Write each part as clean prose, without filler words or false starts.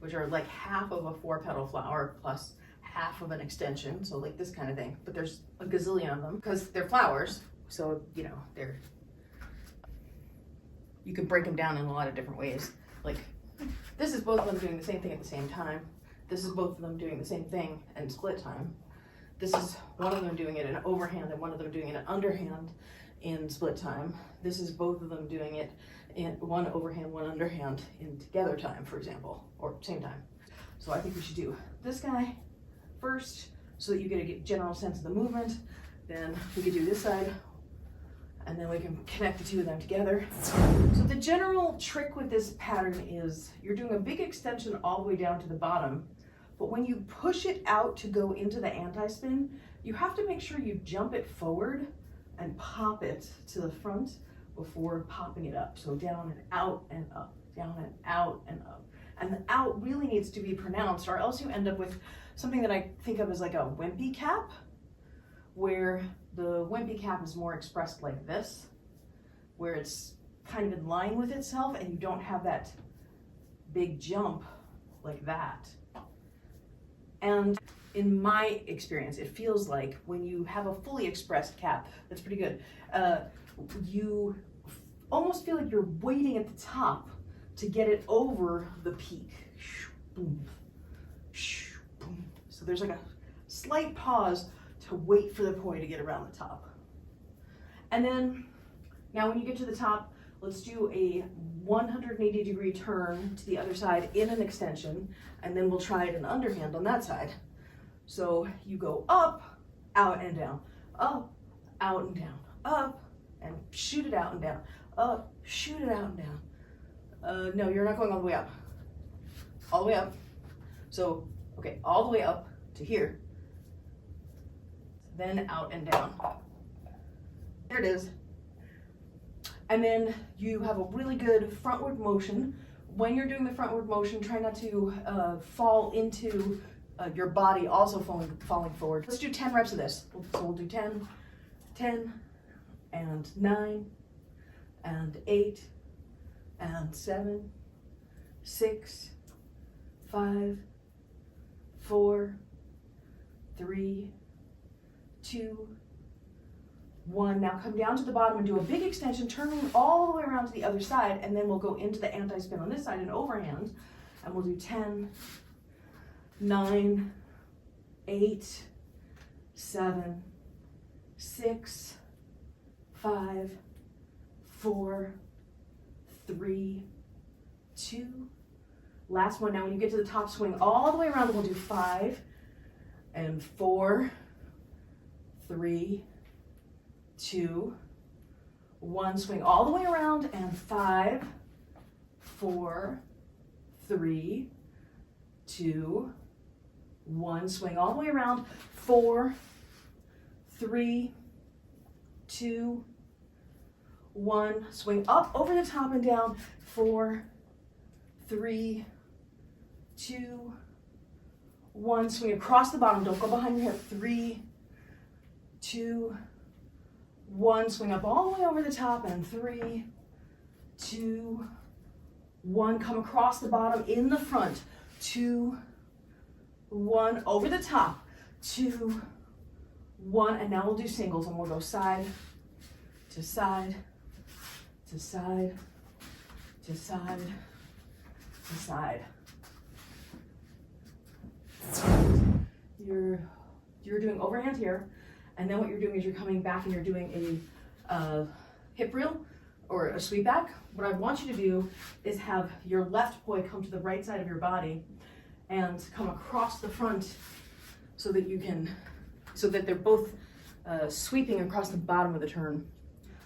which are like half of a 4-petal flower plus half of an extension, so like this kind of thing. But there's a gazillion of them because they're flowers, so you know, you can break them down in a lot of different ways. Like this is both of them doing the same thing at the same time. This is both of them doing the same thing in split time. This is one of them doing it in overhand and one of them doing it in underhand in split time. This is both of them doing it in one overhand, one underhand in together time, for example, or same time. So I think we should do this guy first so that you get a general sense of the movement. Then we could do this side and then we can connect the two of them together. So the general trick with this pattern is you're doing a big extension all the way down to the bottom, but when you push it out to go into the anti-spin, you have to make sure you jump it forward and pop it to the front before popping it up. So down and out and up, down and out and up. And the out really needs to be pronounced, or else you end up with something that I think of as like a wimpy cap, where the wimpy cap is more expressed like this, where it's kind of in line with itself and you don't have that big jump like that. And in my experience, it feels like when you have a fully expressed cap, that's pretty good, you almost feel like you're waiting at the top to get it over the peak. Boom, boom. So there's like a slight pause to wait for the poi to get around the top. And then, now when you get to the top, let's do a 180-degree turn to the other side in an extension, and then we'll try it in underhand on that side. So you go up, out and down, up, out and down, up, and shoot it out and down, up, shoot it out and down. No, you're not going all the way up. All the way up. So, okay, all the way up to here, then out and down. There it is. And then you have a really good frontward motion. When you're doing the frontward motion, try not to fall into your body also falling forward. Let's do 10 reps of this. So we'll do 10, 10, and 9, and 8, and 7, 6, 5, 4, 3, 2, 1. Now come down to the bottom and do a big extension, turning all the way around to the other side, and then we'll go into the anti-spin on this side in overhand, and we'll do 10, 9, 8, 7, 6, 5, 4, 3, 2. Last one. Now when you get to the top, swing all the way around, and we'll do 5, and 4, 3, 2, 1. Swing all the way around, and 5, 4, 3, 2, 1. Swing all the way around, 4, 3, 2, 1. Swing up over the top and down, 4, 3, 2, 1. Swing across the bottom, don't go behind your hip, 3, 2, 1. Swing up all the way over the top, and 3, 2, 1. Come across the bottom in the front, 2, 1. Over the top, 2, 1. And now we'll do singles, and we'll go side to side to side to side to side. You're doing overhand here, and then what you're doing is you're coming back and you're doing a hip reel or a sweep back. What I want you to do is have your left poi come to the right side of your body and come across the front so that they're both sweeping across the bottom of the turn.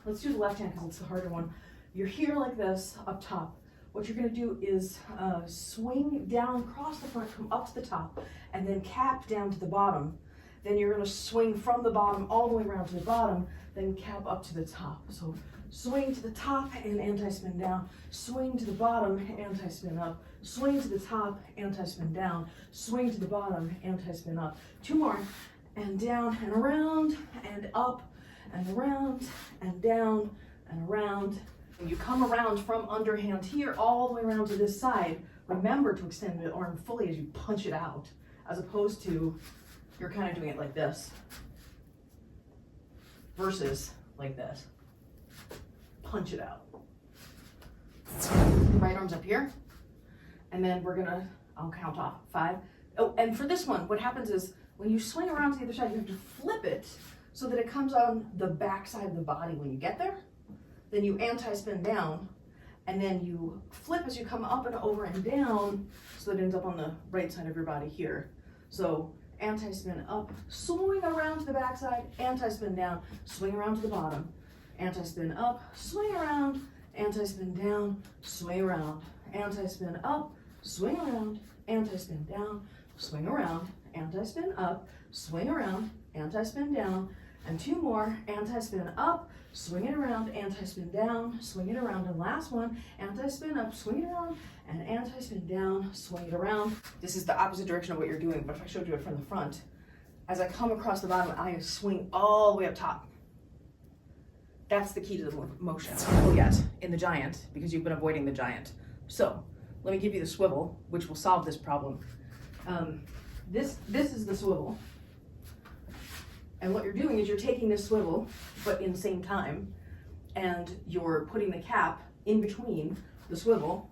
Let's do the left hand because it's the harder one. You're here like this up top. What you're going to do is swing down across the front, come up to the top, and then cap down to the bottom. Then you're going to swing from the bottom all the way around to the bottom, then cap up to the top. So swing to the top and anti-spin down, swing to the bottom, anti-spin up, swing to the top, anti-spin down, swing to the bottom, anti-spin up. 2 more, and down and around and up and around and down and around. When you come around from underhand here all the way around to this side, remember to extend the arm fully as you punch it out, as opposed to you're kind of doing it like this versus like this. Punch it out. The right arm's up here. And then I'll count off 5. Oh, and for this one, what happens is when you swing around to the other side, you have to flip it so that it comes on the back side of the body when you get there. Then you anti-spin down, and then you flip as you come up and over and down so that it ends up on the right side of your body here. So anti-spin up, swing around to the back side, anti-spin down, swing around to the bottom, anti-spin up, swing around, anti-spin down, swing around, anti-spin up, swing around, anti-spin down, swing around, anti-spin up, swing around, anti-spin down, and 2 more, anti-spin up, swing it around, anti-spin down, swing it around, and last one, anti-spin up, swing it around, and anti-spin down, swing it around. This is the opposite direction of what you're doing, but if I showed you it from the front, as I come across the bottom, I swing all the way up top. That's the key to the motion. Oh yes, in the giant, because you've been avoiding the giant. So, let me give you the swivel, which will solve this problem. This is the swivel. And what you're doing is you're taking this swivel, but in the same time, and you're putting the cap in between the swivel.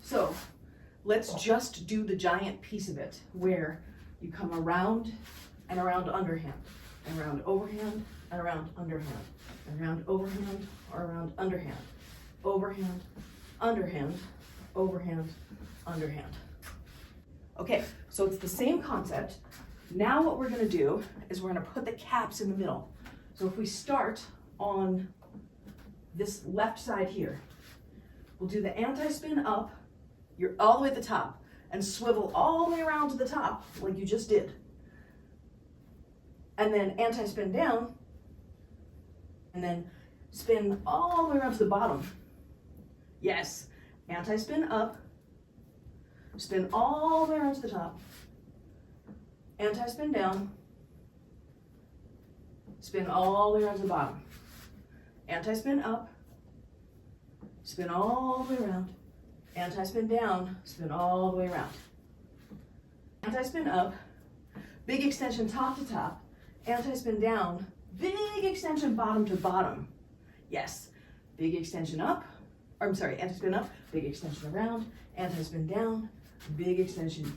So let's just do the giant piece of it, where you come around and around underhand, and around overhand, and around underhand, and around overhand, or around underhand, overhand, underhand, overhand, underhand. Okay, so it's the same concept. Now what we're gonna do is we're gonna put the caps in the middle. So if we start on this left side here, we'll do the anti-spin up, you're all the way at the top, and swivel all the way around to the top, like you just did. And then anti-spin down, and then spin all the way around to the bottom. Yes, anti-spin up, spin all the way around to the top, anti-spin down, spin all the way around to the bottom, anti-spin up, spin all the way around, anti-spin down, spin all the way around, anti-spin up, big extension top to top, anti-spin down, big extension bottom to bottom. Yes, big extension up, or I'm sorry, anti-spin up, big extension around, anti-spin down, big extension.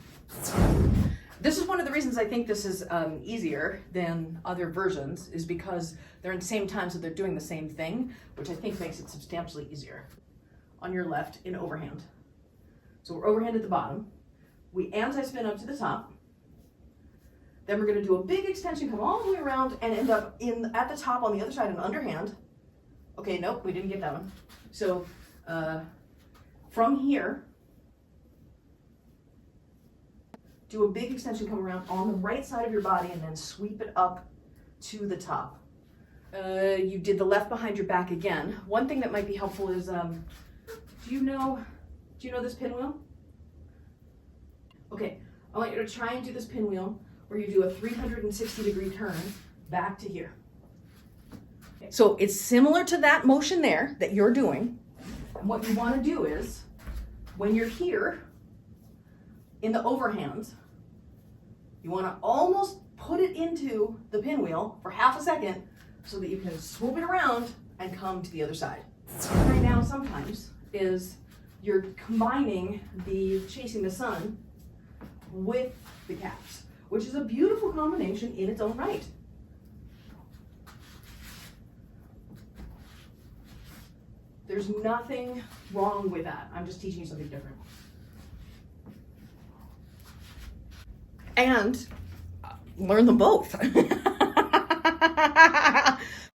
This is one of the reasons I think this is easier than other versions, is because they're in the same time, so they're doing the same thing, which I think makes it substantially easier. On your left, in overhand. So we're overhand at the bottom. We anti-spin up to the top. Then we're gonna do a big extension, come all the way around, and end up at the top on the other side in underhand. Okay, nope, we didn't get that one. So from here, do a big extension, come around on the right side of your body, and then sweep it up to the top. You did the left behind your back again. One thing that might be helpful is, do you know this pinwheel? Okay, I want you to try and do this pinwheel where you do a 360-degree turn back to here. So it's similar to that motion there that you're doing. And what you want to do is, when you're here in the overhand, you want to almost put it into the pinwheel for half a second so that you can swoop it around and come to the other side. Right now, sometimes, is you're combining the chasing the sun with the caps, which is a beautiful combination in its own right. There's nothing wrong with that. I'm just teaching you something different. And learn them both.